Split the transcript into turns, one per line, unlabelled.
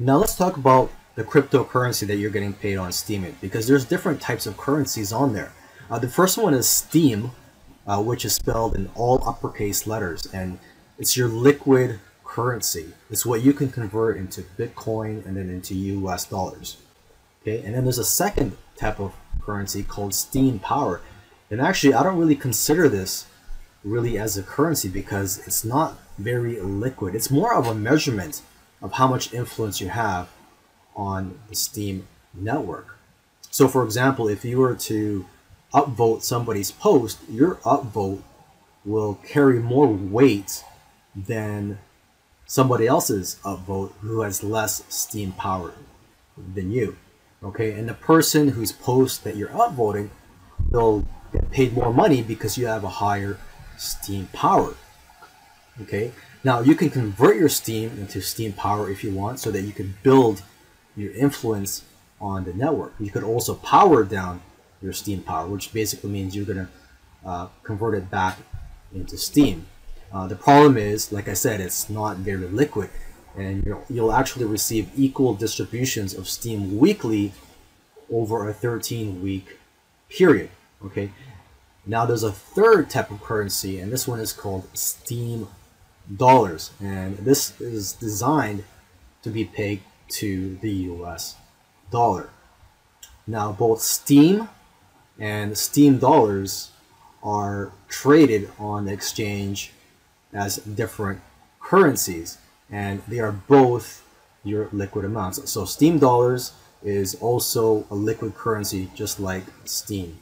Now let's talk about the cryptocurrency that you're getting paid on Steemit, because there's different types of currencies on there. The first one is Steem, which is spelled in all uppercase letters, and it's your liquid currency. It's what you can convert into Bitcoin and then into US dollars. Okay, and then there's a second type of currency called Steem Power. And actually, I don't really consider this really as a currency because it's not very liquid. It's more of a measurement of how much influence you have on the Steem network. So for example, if you were to upvote somebody's post, your upvote will carry more weight than somebody else's upvote who has less Steem power than you. Okay, and the person whose post that you're upvoting, they'll get paid more money because you have a higher Steem power. Okay, now you can convert your Steem into Steem Power if you want, so that you can build your influence on the network. You could also power down your Steem Power, which basically means you're going to convert it back into Steem. The problem is, like I said, it's not very liquid, and you'll actually receive equal distributions of Steem weekly over a 13-week period. Okay. Now there's a third type of currency, and this one is called Steem dollars, and this is designed to be pegged to the US dollar. Now both Steem and Steem dollars are traded on the exchange as different currencies, and they are both your liquid amounts. So Steem dollars is also a liquid currency just like Steem.